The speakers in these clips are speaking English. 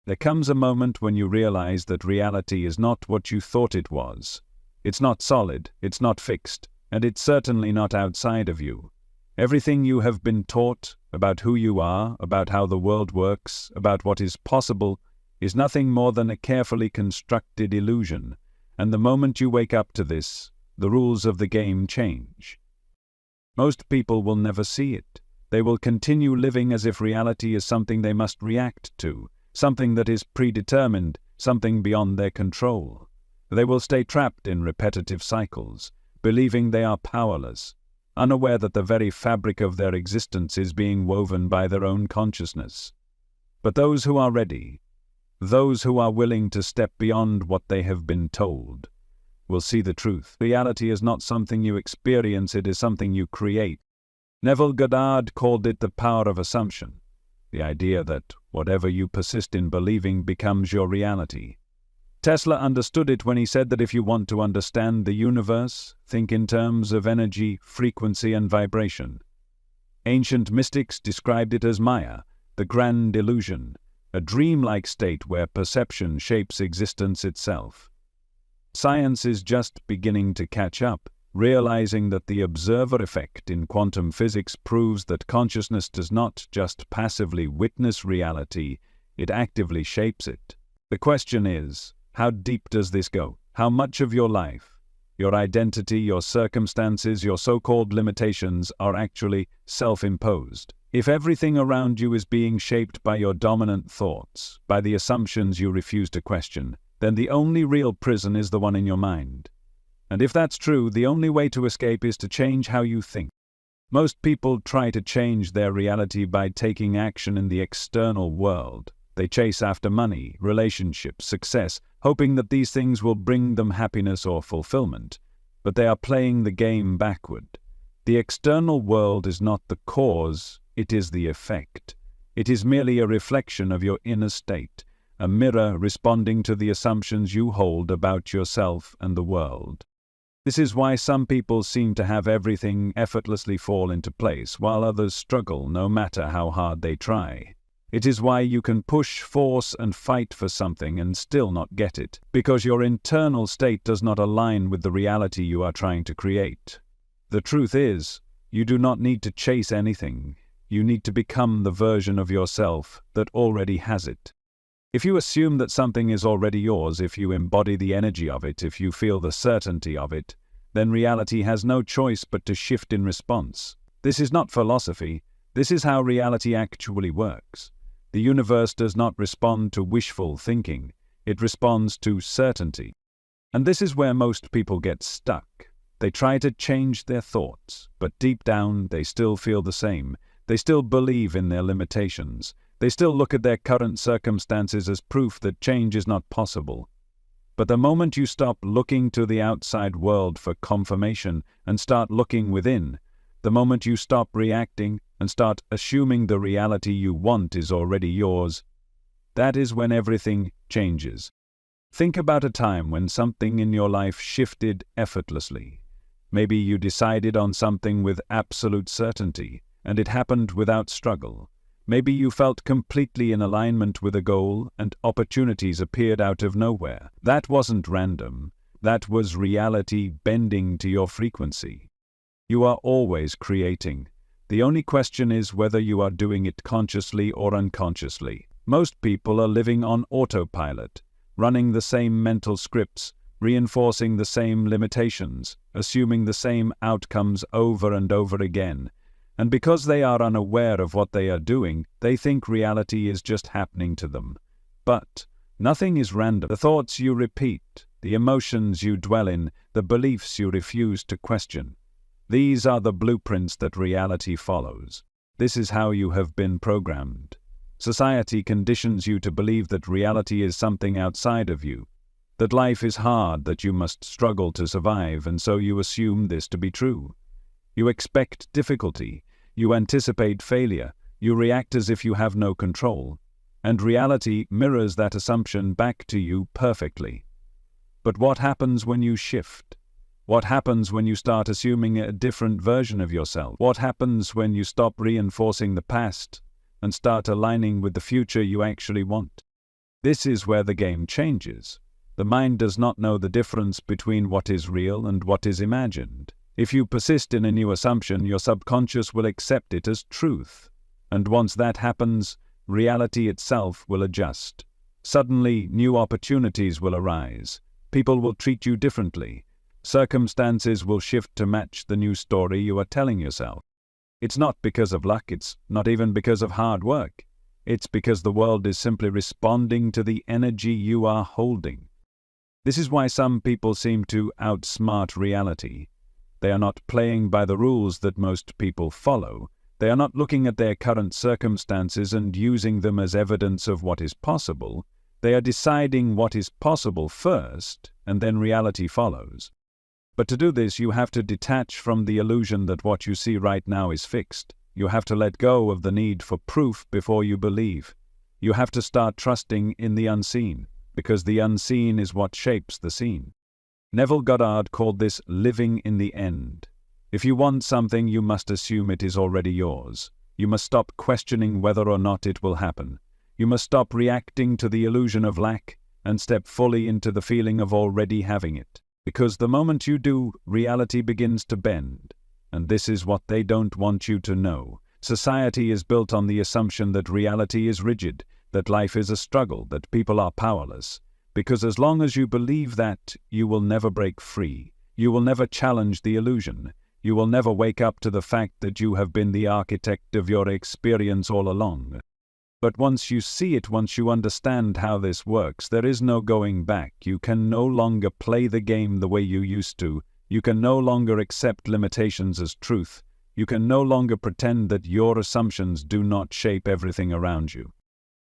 There comes a moment when you realize that reality is not what you thought it was. It's not solid, it's not fixed, and it's certainly not outside of you. Everything you have been taught about who you are, about how the world works, about what is possible, is nothing more than a carefully constructed illusion. And the moment you wake up to this, the rules of the game change. Most people will never see it. They will continue living as if reality is something they must react to, something that is predetermined, something beyond their control. They will stay trapped in repetitive cycles, believing they are powerless, unaware that the very fabric of their existence is being woven by their own consciousness. But those who are ready, those who are willing to step beyond what they have been told, will see the truth. Reality is not something you experience, it is something you create. Neville Goddard called it the power of assumption, the idea that whatever you persist in believing becomes your reality. Tesla understood it when he said that if you want to understand the universe, think in terms of energy, frequency, and vibration. Ancient mystics described it as Maya, the grand illusion, a dreamlike state where perception shapes existence itself. Science is just beginning to catch up, realizing that the observer effect in quantum physics proves that consciousness does not just passively witness reality, it actively shapes it. The question is, how deep does this go? How much of your life, your identity, your circumstances, your so-called limitations are actually self-imposed? If everything around you is being shaped by your dominant thoughts, by the assumptions you refuse to question, then the only real prison is the one in your mind. And if that's true, the only way to escape is to change how you think. Most people try to change their reality by taking action in the external world. They chase after money, relationships, success, hoping that these things will bring them happiness or fulfillment. But they are playing the game backward. The external world is not the cause, it is the effect. It is merely a reflection of your inner state, a mirror responding to the assumptions you hold about yourself and the world. This is why some people seem to have everything effortlessly fall into place, while others struggle no matter how hard they try. It is why you can push, force, and fight for something and still not get it, because your internal state does not align with the reality you are trying to create. The truth is, you do not need to chase anything. You need to become the version of yourself that already has it. If you assume that something is already yours, if you embody the energy of it, if you feel the certainty of it, then reality has no choice but to shift in response. This is not philosophy. This is how reality actually works. The universe does not respond to wishful thinking. It responds to certainty. And this is where most people get stuck. They try to change their thoughts, but deep down they still feel the same. They still believe in their limitations. They still look at their current circumstances as proof that change is not possible. But the moment you stop looking to the outside world for confirmation and start looking within, the moment you stop reacting and start assuming the reality you want is already yours, that is when everything changes. Think about a time when something in your life shifted effortlessly. Maybe you decided on something with absolute certainty, and it happened without struggle. Maybe you felt completely in alignment with a goal and opportunities appeared out of nowhere. That wasn't random. That was reality bending to your frequency. You are always creating. The only question is whether you are doing it consciously or unconsciously. Most people are living on autopilot, running the same mental scripts, reinforcing the same limitations, assuming the same outcomes over and over again. And because they are unaware of what they are doing, they think reality is just happening to them. But nothing is random. The thoughts you repeat, the emotions you dwell in, the beliefs you refuse to question. These are the blueprints that reality follows. This is how you have been programmed. Society conditions you to believe that reality is something outside of you, that life is hard, that you must struggle to survive, and so you assume this to be true. You expect difficulty. You anticipate failure. You react as if you have no control. And reality mirrors that assumption back to you perfectly. But what happens when you shift? What happens when you start assuming a different version of yourself? What happens when you stop reinforcing the past and start aligning with the future you actually want? This is where the game changes. The mind does not know the difference between what is real and what is imagined. If you persist in a new assumption, your subconscious will accept it as truth. And once that happens, reality itself will adjust. Suddenly, new opportunities will arise. People will treat you differently. Circumstances will shift to match the new story you are telling yourself. It's not because of luck, it's not even because of hard work. It's because the world is simply responding to the energy you are holding. This is why some people seem to outsmart reality. They are not playing by the rules that most people follow. They are not looking at their current circumstances and using them as evidence of what is possible. They are deciding what is possible first, and then reality follows. But to do this, you have to detach from the illusion that what you see right now is fixed. You have to let go of the need for proof before you believe. You have to start trusting in the unseen, because the unseen is what shapes the seen. Neville Goddard called this living in the end. If you want something, you must assume it is already yours. You must stop questioning whether or not it will happen. You must stop reacting to the illusion of lack and step fully into the feeling of already having it. Because the moment you do, reality begins to bend. And this is what they don't want you to know. Society is built on the assumption that reality is rigid, that life is a struggle, that people are powerless. Because as long as you believe that, you will never break free. You will never challenge the illusion. You will never wake up to the fact that you have been the architect of your experience all along. But once you see it, once you understand how this works, there is no going back. You can no longer play the game the way you used to. You can no longer accept limitations as truth. You can no longer pretend that your assumptions do not shape everything around you.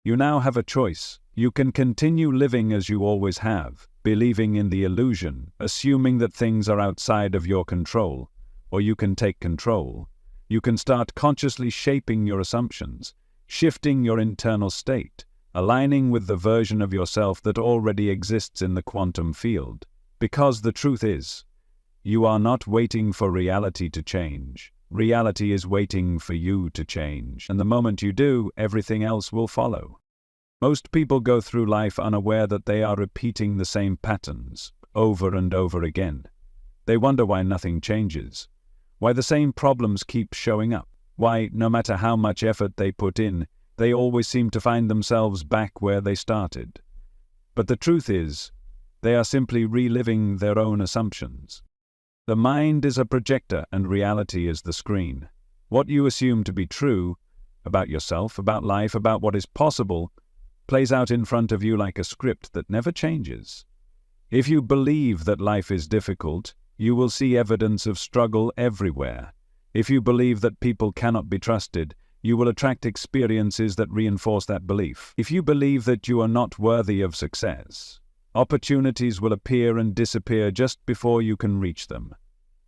You now have a choice. You can continue living as you always have, believing in the illusion, assuming that things are outside of your control, or you can take control. You can start consciously shaping your assumptions, shifting your internal state, aligning with the version of yourself that already exists in the quantum field. Because the truth is, you are not waiting for reality to change. Reality is waiting for you to change, and the moment you do, everything else will follow. Most people go through life unaware that they are repeating the same patterns over and over again. They wonder why nothing changes, why the same problems keep showing up, why, no matter how much effort they put in, they always seem to find themselves back where they started. But the truth is, they are simply reliving their own assumptions. The mind is a projector and reality is the screen. What you assume to be true about yourself, about life, about what is possible, plays out in front of you like a script that never changes. If you believe that life is difficult, you will see evidence of struggle everywhere. If you believe that people cannot be trusted, you will attract experiences that reinforce that belief. If you believe that you are not worthy of success, opportunities will appear and disappear just before you can reach them.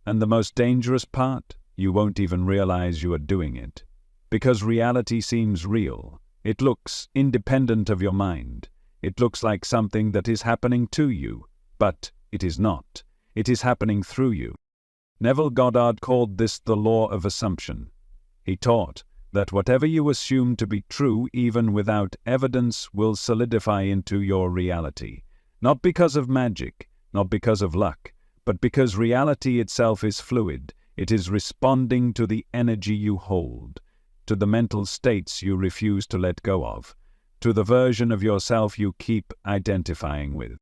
And the most dangerous part, you won't even realize you are doing it. Because reality seems real. It looks independent of your mind. It looks like something that is happening to you, but it is not. It is happening through you. Neville Goddard called this the law of assumption. He taught that whatever you assume to be true, even without evidence, will solidify into your reality. Not because of magic, not because of luck, but because reality itself is fluid. It is responding to the energy you hold, to the mental states you refuse to let go of, to the version of yourself you keep identifying with.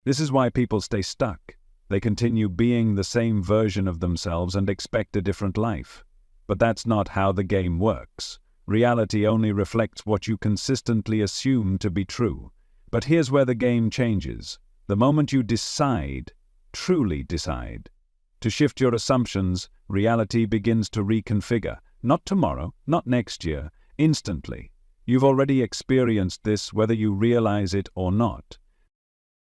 This is why people stay stuck. They continue being the same version of themselves and expect a different life. But that's not how the game works. Reality only reflects what you consistently assume to be true. But here's where the game changes. The moment you decide, truly decide, to shift your assumptions, reality begins to reconfigure. Not tomorrow, not next year, instantly. You've already experienced this whether you realize it or not.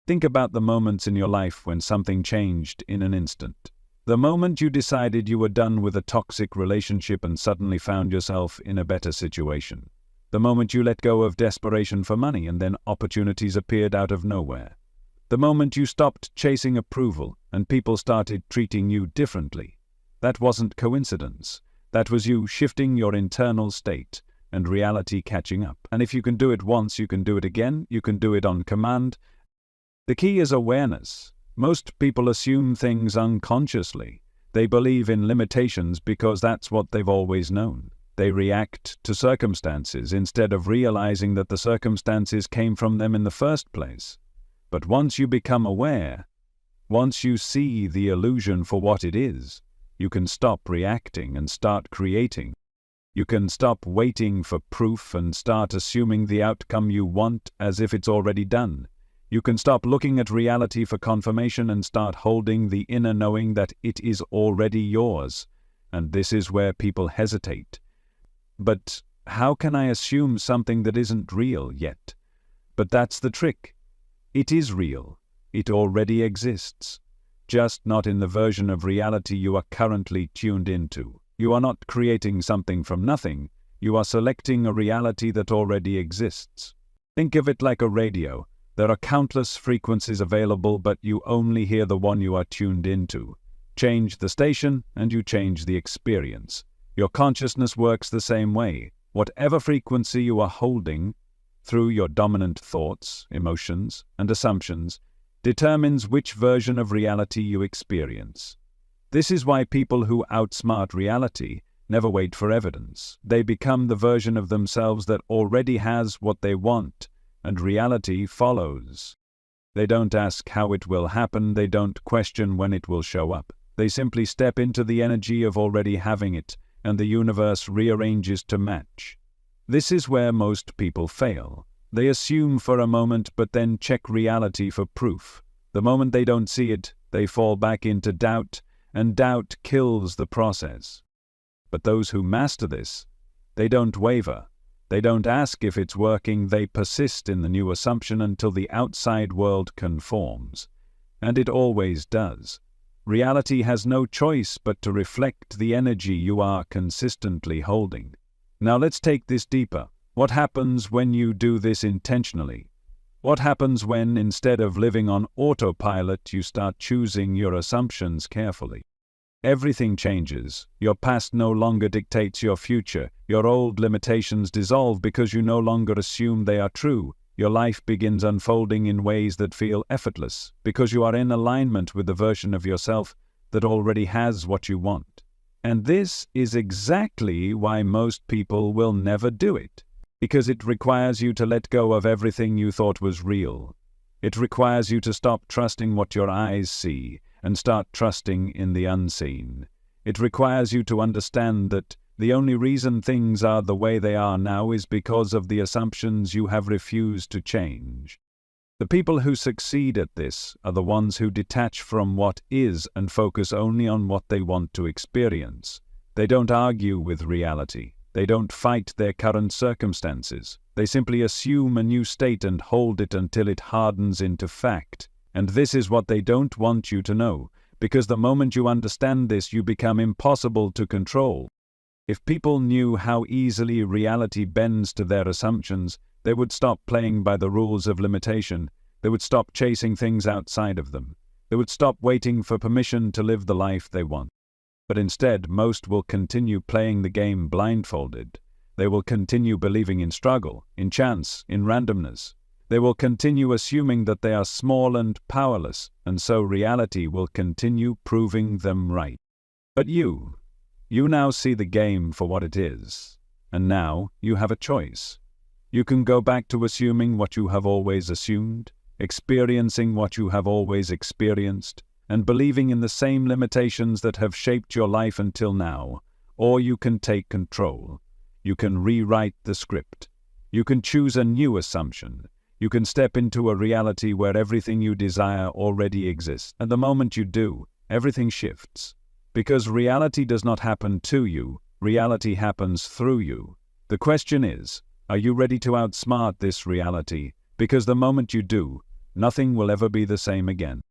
Think about the moments in your life when something changed in an instant. The moment you decided you were done with a toxic relationship and suddenly found yourself in a better situation. The moment you let go of desperation for money and then opportunities appeared out of nowhere. The moment you stopped chasing approval and people started treating you differently. That wasn't coincidence. That was you shifting your internal state, and reality catching up. And if you can do it once, you can do it again, you can do it on command. The key is awareness. Most people assume things unconsciously. They believe in limitations because that's what they've always known. They react to circumstances instead of realizing that the circumstances came from them in the first place. But once you become aware, once you see the illusion for what it is, you can stop reacting and start creating. You can stop waiting for proof and start assuming the outcome you want as if it's already done. You can stop looking at reality for confirmation and start holding the inner knowing that it is already yours. And this is where people hesitate. But how can I assume something that isn't real yet? But that's the trick. It is real. It already exists. Just not in the version of reality you are currently tuned into. You are not creating something from nothing. You are selecting a reality that already exists. Think of it like a radio. There are countless frequencies available, but you only hear the one you are tuned into. Change the station, and you change the experience. Your consciousness works the same way. Whatever frequency you are holding, through your dominant thoughts, emotions, and assumptions, determines which version of reality you experience. This is why people who outsmart reality never wait for evidence. They become the version of themselves that already has what they want, and reality follows. They don't ask how it will happen, they don't question when it will show up. They simply step into the energy of already having it, and the universe rearranges to match. This is where most people fail. They assume for a moment but then check reality for proof. The moment they don't see it, they fall back into doubt, and doubt kills the process. But those who master this, they don't waver. They don't ask if it's working, they persist in the new assumption until the outside world conforms. And it always does. Reality has no choice but to reflect the energy you are consistently holding. Now let's take this deeper. What happens when you do this intentionally? What happens when, instead of living on autopilot, you start choosing your assumptions carefully? Everything changes. Your past no longer dictates your future. Your old limitations dissolve because you no longer assume they are true. Your life begins unfolding in ways that feel effortless because you are in alignment with the version of yourself that already has what you want. And this is exactly why most people will never do it. Because it requires you to let go of everything you thought was real. It requires you to stop trusting what your eyes see and start trusting in the unseen. It requires you to understand that the only reason things are the way they are now is because of the assumptions you have refused to change. The people who succeed at this are the ones who detach from what is and focus only on what they want to experience. They don't argue with reality. They don't fight their current circumstances. They simply assume a new state and hold it until it hardens into fact. And this is what they don't want you to know, because the moment you understand this, you become impossible to control. If people knew how easily reality bends to their assumptions, they would stop playing by the rules of limitation. They would stop chasing things outside of them. They would stop waiting for permission to live the life they want. But instead, most will continue playing the game blindfolded. They will continue believing in struggle, in chance, in randomness. They will continue assuming that they are small and powerless, and so reality will continue proving them right. But you now see the game for what it is, and now you have a choice. You can go back to assuming what you have always assumed, experiencing what you have always experienced, and believing in the same limitations that have shaped your life until now, or you can take control. You can rewrite the script. You can choose a new assumption. You can step into a reality where everything you desire already exists. And the moment you do, everything shifts. Because reality does not happen to you, reality happens through you. The question is, are you ready to outsmart this reality? Because the moment you do, nothing will ever be the same again.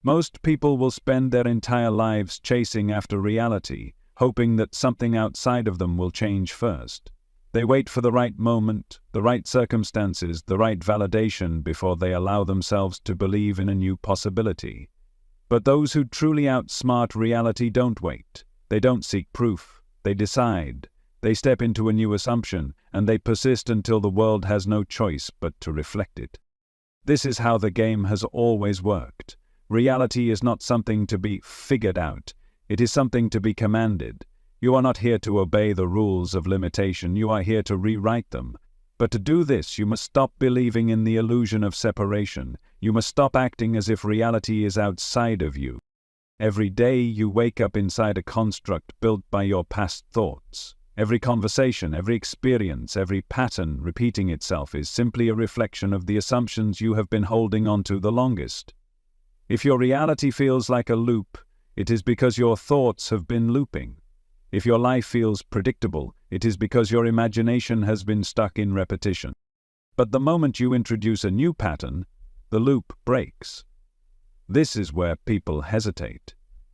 Most people will spend their entire lives chasing after reality, hoping that something outside of them will change first. They wait for the right moment, the right circumstances, the right validation before they allow themselves to believe in a new possibility. But those who truly outsmart reality don't wait. They don't seek proof. They decide. They step into a new assumption, and they persist until the world has no choice but to reflect it. This is how the game has always worked. Reality is not something to be figured out. It is something to be commanded. You are not here to obey the rules of limitation. You are here to rewrite them. But to do this, you must stop believing in the illusion of separation. You must stop acting as if reality is outside of you. Every day you wake up inside a construct built by your past thoughts. Every conversation, every experience, every pattern repeating itself is simply a reflection of the assumptions you have been holding onto the longest. If your reality feels like a loop, it is because your thoughts have been looping. If your life feels predictable, it is because your imagination has been stuck in repetition. But the moment you introduce a new pattern, the loop breaks. This is where people hesitate.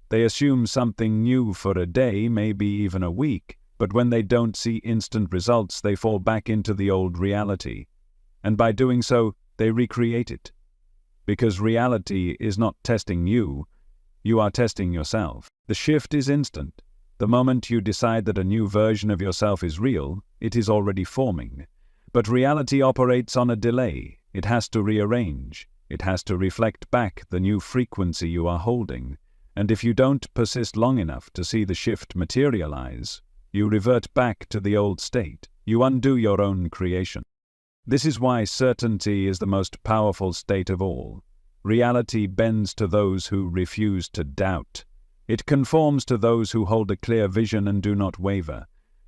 They assume something new for a day, maybe even a week, but when they don't see instant results, they fall back into the old reality. And by doing so, they recreate it. Because reality is not testing you, you are testing yourself. The shift is instant. The moment you decide that a new version of yourself is real, it is already forming. But reality operates on a delay. It has to rearrange. It has to reflect back the new frequency you are holding. And if you don't persist long enough to see the shift materialize, you revert back to the old state. You undo your own creation. This is why certainty is the most powerful state of all. Reality bends to those who refuse to doubt. It conforms to those who hold a clear vision and do not waver.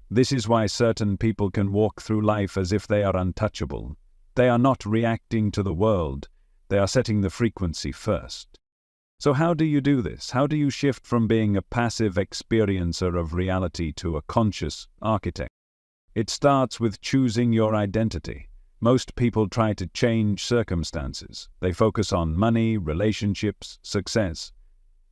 This is why certain people can walk through life as if they are untouchable. They are not reacting to the world. They are setting the frequency first. So how do you do this? How do you shift from being a passive experiencer of reality to a conscious architect? It starts with choosing your identity. Most people try to change circumstances. They focus on money, relationships, success.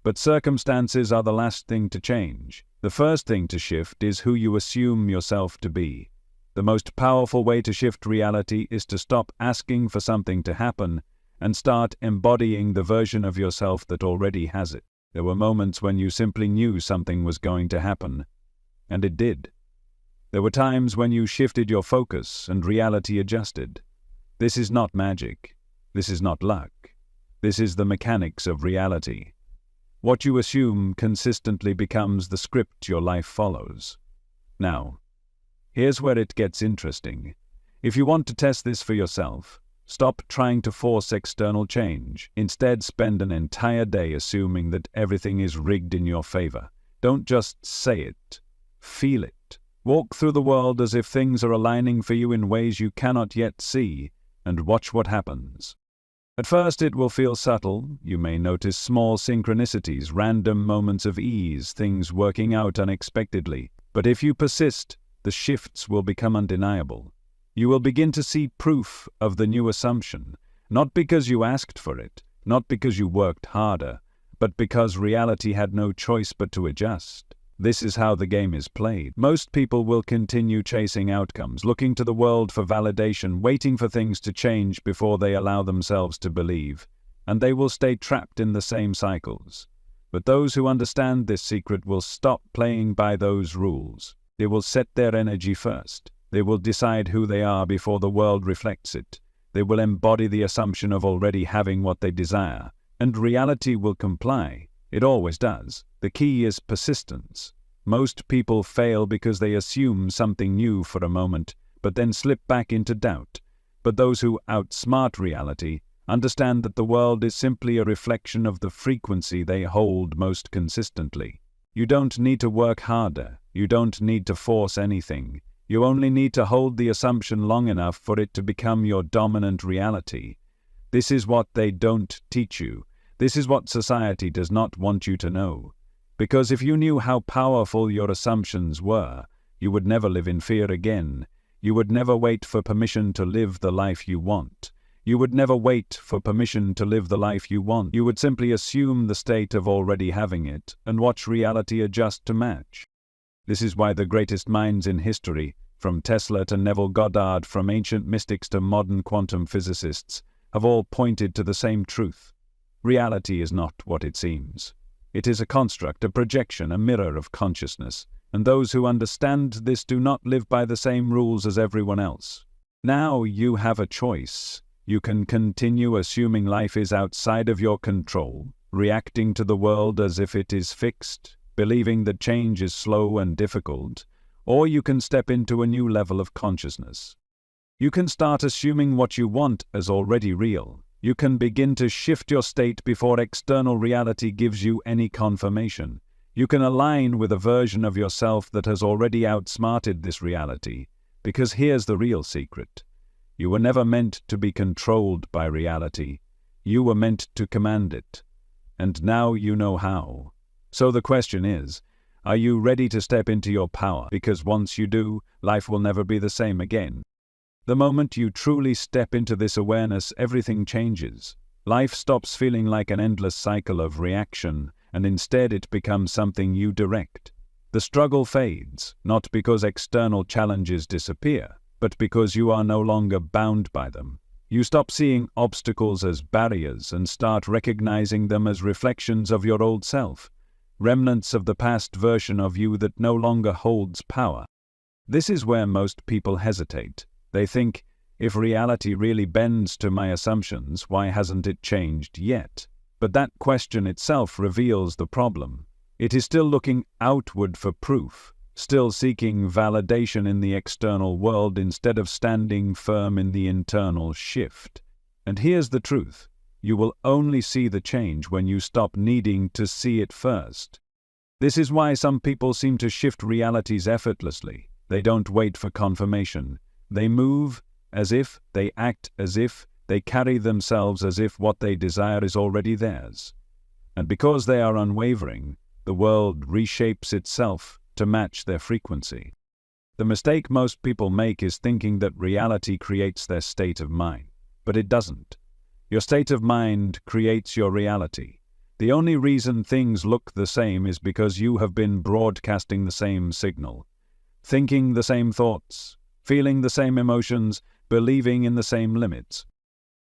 But circumstances are the last thing to change. The first thing to shift is who you assume yourself to be. The most powerful way to shift reality is to stop asking for something to happen and start embodying the version of yourself that already has it. There were moments when you simply knew something was going to happen, and it did. There were times when you shifted your focus and reality adjusted. This is not magic. This is not luck. This is the mechanics of reality. What you assume consistently becomes the script your life follows. Now, here's where it gets interesting. If you want to test this for yourself, stop trying to force external change. Instead, spend an entire day assuming that everything is rigged in your favor. Don't just say it. Feel it. Walk through the world as if things are aligning for you in ways you cannot yet see, and watch what happens. At first it will feel subtle. You may notice small synchronicities, random moments of ease, things working out unexpectedly. But if you persist, the shifts will become undeniable. You will begin to see proof of the new assumption, not because you asked for it, not because you worked harder, but because reality had no choice but to adjust. This is how the game is played. Most people will continue chasing outcomes, looking to the world for validation, waiting for things to change before they allow themselves to believe, and they will stay trapped in the same cycles. But those who understand this secret will stop playing by those rules. They will set their energy first. They will decide who they are before the world reflects it. They will embody the assumption of already having what they desire, and reality will comply. It always does. The key is persistence. Most people fail because they assume something new for a moment, but then slip back into doubt. But those who outsmart reality understand that the world is simply a reflection of the frequency they hold most consistently. You don't need to work harder. You don't need to force anything. You only need to hold the assumption long enough for it to become your dominant reality. This is what they don't teach you. This is what society does not want you to know. Because if you knew how powerful your assumptions were, you would never live in fear again. You would never wait for permission to live the life you want. You would never wait for permission to live the life you want. You would simply assume the state of already having it and watch reality adjust to match. This is why the greatest minds in history, from Tesla to Neville Goddard, from ancient mystics to modern quantum physicists, have all pointed to the same truth. Reality is not what it seems. It is a construct, a projection, a mirror of consciousness, and those who understand this do not live by the same rules as everyone else. Now you have a choice. You can continue assuming life is outside of your control, reacting to the world as if it is fixed, believing that change is slow and difficult, or you can step into a new level of consciousness. You can start assuming what you want as already real. You can begin to shift your state before external reality gives you any confirmation. You can align with a version of yourself that has already outsmarted this reality, because here's the real secret. You were never meant to be controlled by reality. You were meant to command it. And now you know how. So the question is, are you ready to step into your power? Because once you do, life will never be the same again. The moment you truly step into this awareness, everything changes. Life stops feeling like an endless cycle of reaction, and instead it becomes something you direct. The struggle fades, not because external challenges disappear, but because you are no longer bound by them. You stop seeing obstacles as barriers and start recognizing them as reflections of your old self, remnants of the past version of you that no longer holds power. This is where most people hesitate. They think, if reality really bends to my assumptions, why hasn't it changed yet? But that question itself reveals the problem. It is still looking outward for proof, still seeking validation in the external world instead of standing firm in the internal shift. And here's the truth. You will only see the change when you stop needing to see it first. This is why some people seem to shift realities effortlessly. They don't wait for confirmation. They move as if, they act as if, they carry themselves as if what they desire is already theirs. And because they are unwavering, the world reshapes itself to match their frequency. The mistake most people make is thinking that reality creates their state of mind, but it doesn't. Your state of mind creates your reality. The only reason things look the same is because you have been broadcasting the same signal, thinking the same thoughts, feeling the same emotions, believing in the same limits.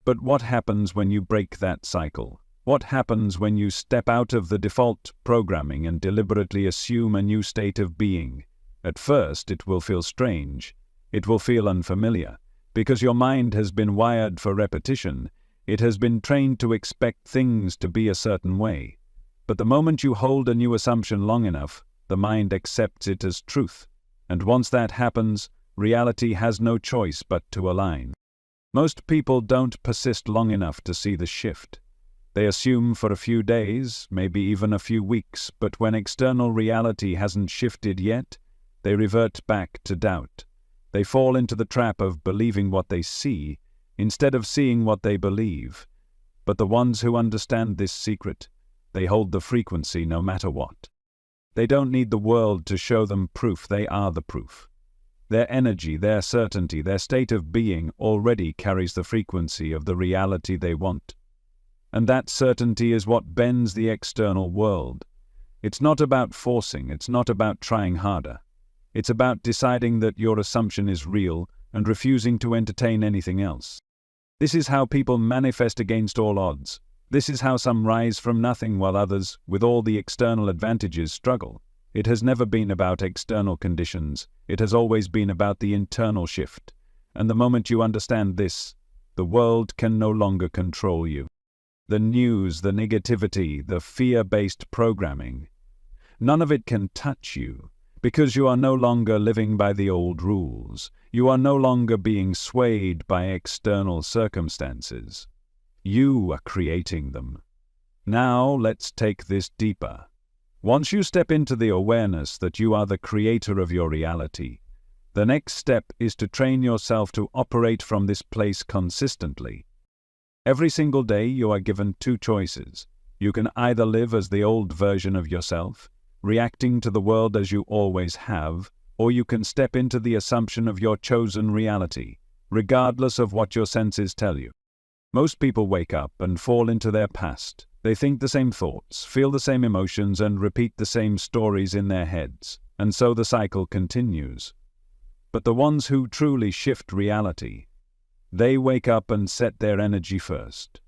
But what happens when you break that cycle? What happens when you step out of the default programming and deliberately assume a new state of being? At first, it will feel strange. It will feel unfamiliar, because your mind has been wired for repetition. It has been trained to expect things to be a certain way. But the moment you hold a new assumption long enough, the mind accepts it as truth. And once that happens, reality has no choice but to align. Most people don't persist long enough to see the shift. They assume for a few days, maybe even a few weeks, but when external reality hasn't shifted yet, they revert back to doubt. They fall into the trap of believing what they see, instead of seeing what they believe. But the ones who understand this secret, they hold the frequency no matter what. They don't need the world to show them proof, they are the proof. Their energy, their certainty, their state of being already carries the frequency of the reality they want. And that certainty is what bends the external world. It's not about forcing, it's not about trying harder. It's about deciding that your assumption is real and refusing to entertain anything else. This is how people manifest against all odds. This is how some rise from nothing while others, with all the external advantages, struggle. It has never been about external conditions. It has always been about the internal shift. And the moment you understand this, the world can no longer control you. The news, the negativity, the fear-based programming, none of it can touch you, because you are no longer living by the old rules. You are no longer being swayed by external circumstances. You are creating them. Now let's take this deeper. Once you step into the awareness that you are the creator of your reality, the next step is to train yourself to operate from this place consistently. Every single day you are given two choices. You can either live as the old version of yourself, reacting to the world as you always have, or you can step into the assumption of your chosen reality, regardless of what your senses tell you. Most people wake up and fall into their past. They think the same thoughts, feel the same emotions, and repeat the same stories in their heads, and so the cycle continues. But the ones who truly shift reality, they wake up and set their energy first.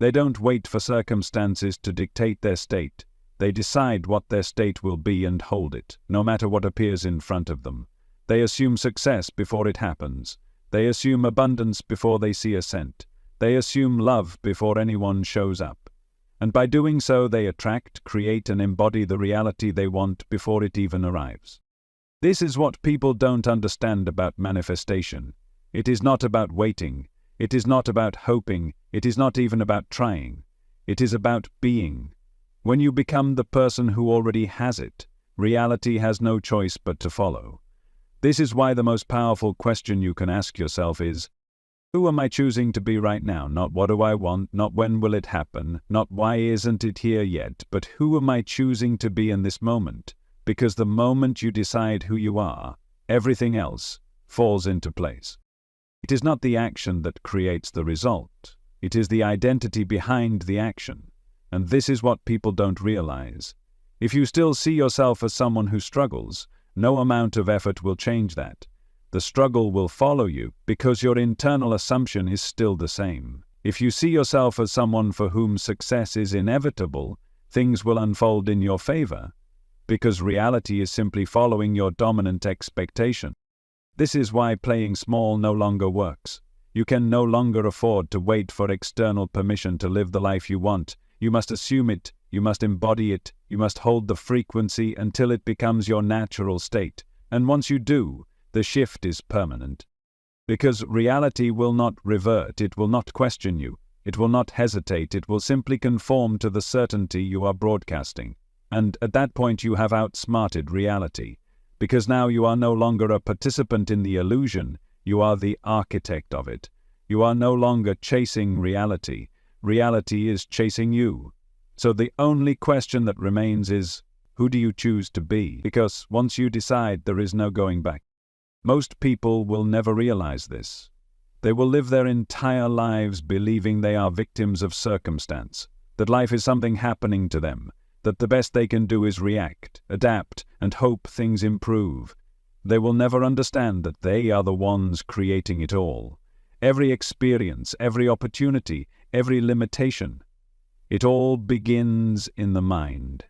They don't wait for circumstances to dictate their state. They decide what their state will be and hold it, no matter what appears in front of them. They assume success before it happens. They assume abundance before they see a cent. They assume love before anyone shows up. And by doing so, they attract, create, and embody the reality they want before it even arrives. This is what people don't understand about manifestation. It is not about waiting. It is not about hoping. It is not even about trying. It is about being. When you become the person who already has it, reality has no choice but to follow. This is why the most powerful question you can ask yourself is, who am I choosing to be right now? Not what do I want, not when will it happen, not why isn't it here yet, but who am I choosing to be in this moment? Because the moment you decide who you are, everything else falls into place. It is not the action that creates the result. It is the identity behind the action. And this is what people don't realize. If you still see yourself as someone who struggles, no amount of effort will change that. The struggle will follow you because your internal assumption is still the same. If you see yourself as someone for whom success is inevitable, things will unfold in your favor, because reality is simply following your dominant expectation. This is why playing small no longer works. You can no longer afford to wait for external permission to live the life you want. You must assume it, you must embody it, you must hold the frequency until it becomes your natural state. And once you do, the shift is permanent. Because reality will not revert, it will not question you, it will not hesitate, it will simply conform to the certainty you are broadcasting. And at that point you have outsmarted reality. Because now you are no longer a participant in the illusion, you are the architect of it. You are no longer chasing reality. Reality is chasing you. So the only question that remains is, who do you choose to be? Because once you decide, there is no going back. Most people will never realize this. They will live their entire lives believing they are victims of circumstance, that life is something happening to them, that the best they can do is react, adapt, and hope things improve. They will never understand that they are the ones creating it all. Every experience, every opportunity, every limitation, it all begins in the mind.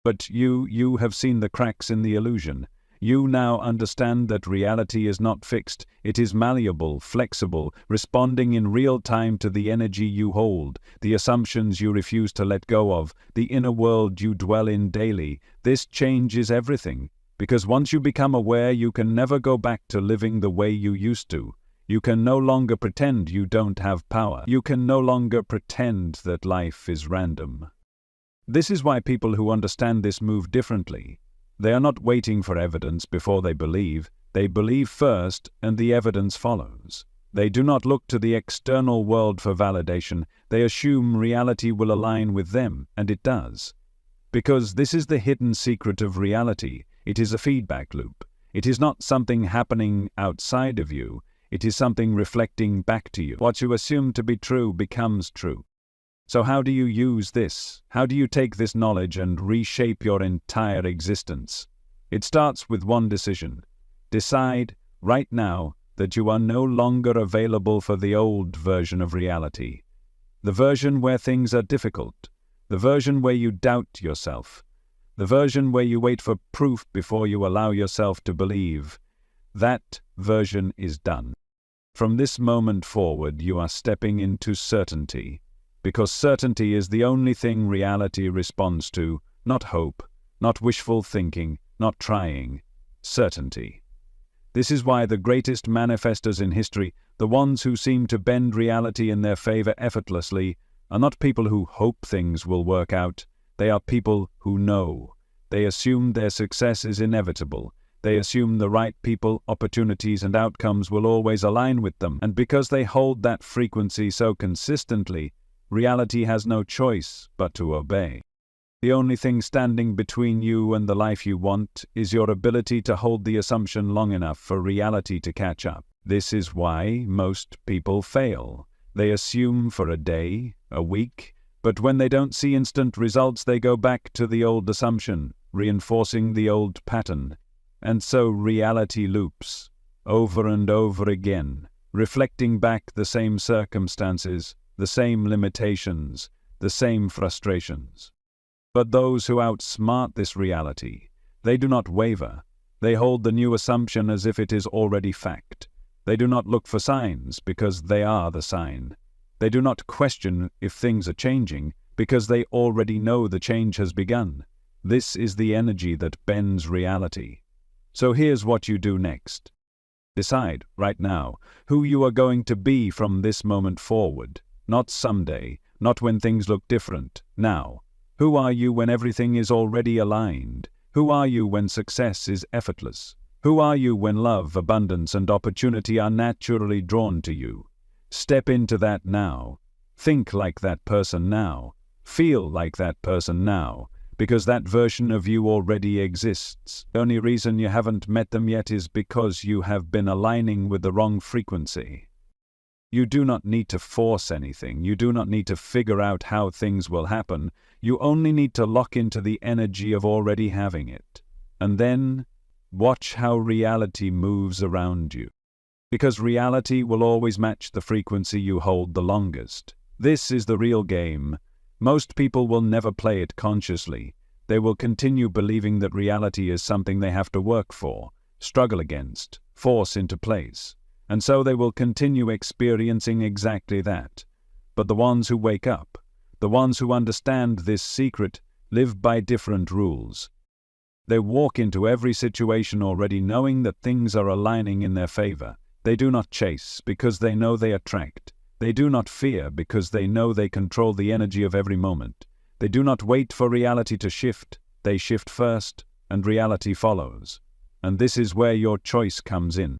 But you have seen the cracks in the illusion. You now understand that reality is not fixed. It is malleable, flexible, responding in real time to the energy you hold, the assumptions you refuse to let go of, the inner world you dwell in daily. This changes everything, because once you become aware, you can never go back to living the way you used to. You can no longer pretend you don't have power. You can no longer pretend that life is random. This is why people who understand this move differently. They are not waiting for evidence before they believe first, and the evidence follows. They do not look to the external world for validation. They assume reality will align with them, and it does. Because this is the hidden secret of reality. It is a feedback loop. It is not something happening outside of you. It is something reflecting back to you. What you assume to be true becomes true. So how do you use this? How do you take this knowledge and reshape your entire existence? It starts with one decision. Decide right now that you are no longer available for the old version of reality. The version where things are difficult. The version where you doubt yourself. The version where you wait for proof before you allow yourself to believe. That version is done. From this moment forward, you are stepping into certainty. Because certainty is the only thing reality responds to, not hope, not wishful thinking, not trying. Certainty. This is why the greatest manifestors in history, the ones who seem to bend reality in their favor effortlessly, are not people who hope things will work out. They are people who know. They assume their success is inevitable. They assume the right people, opportunities, and outcomes will always align with them. And because they hold that frequency so consistently, reality has no choice but to obey. The only thing standing between you and the life you want is your ability to hold the assumption long enough for reality to catch up. This is why most people fail. They assume for a day, a week, but when they don't see instant results, they go back to the old assumption, reinforcing the old pattern. And so reality loops, over and over again, reflecting back the same circumstances, the same limitations, the same frustrations. But those who outsmart this reality, they do not waver. They hold the new assumption as if it is already fact. They do not look for signs because they are the sign. They do not question if things are changing because they already know the change has begun. This is the energy that bends reality. So here's what you do next. Decide, right now, who you are going to be from this moment forward. Not someday, not when things look different. Now. Who are you when everything is already aligned? Who are you when success is effortless? Who are you when love, abundance, and opportunity are naturally drawn to you? Step into that now. Think like that person now. Feel like that person now. Because that version of you already exists. The only reason you haven't met them yet is because you have been aligning with the wrong frequency. You do not need to force anything. You do not need to figure out how things will happen. You only need to lock into the energy of already having it. And then, watch how reality moves around you. Because reality will always match the frequency you hold the longest. This is the real game. Most people will never play it consciously. They will continue believing that reality is something they have to work for, struggle against, force into place. And so they will continue experiencing exactly that. But the ones who wake up, the ones who understand this secret, live by different rules. They walk into every situation already knowing that things are aligning in their favor. They do not chase because they know they attract. They do not fear because they know they control the energy of every moment. They do not wait for reality to shift. They shift first, and reality follows. And this is where your choice comes in.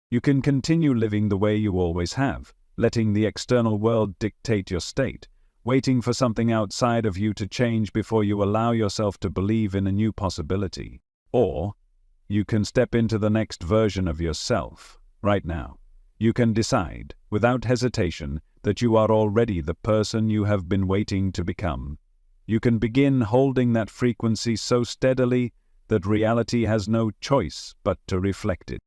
You can continue living the way you always have, letting the external world dictate your state, waiting for something outside of you to change before you allow yourself to believe in a new possibility. Or, you can step into the next version of yourself, right now. You can decide, without hesitation, that you are already the person you have been waiting to become. You can begin holding that frequency so steadily that reality has no choice but to reflect it.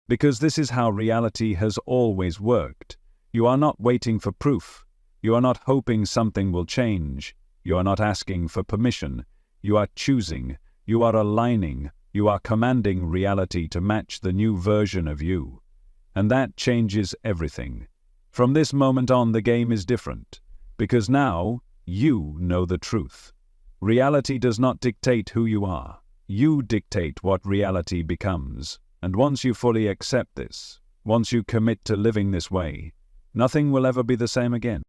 Because this is how reality has always worked. You are not waiting for proof. You are not hoping something will change. You are not asking for permission. You are choosing. You are aligning. You are commanding reality to match the new version of you. And that changes everything. From this moment on, the game is different. Because now, you know the truth. Reality does not dictate who you are. You dictate what reality becomes. And once you fully accept this, once you commit to living this way, nothing will ever be the same again.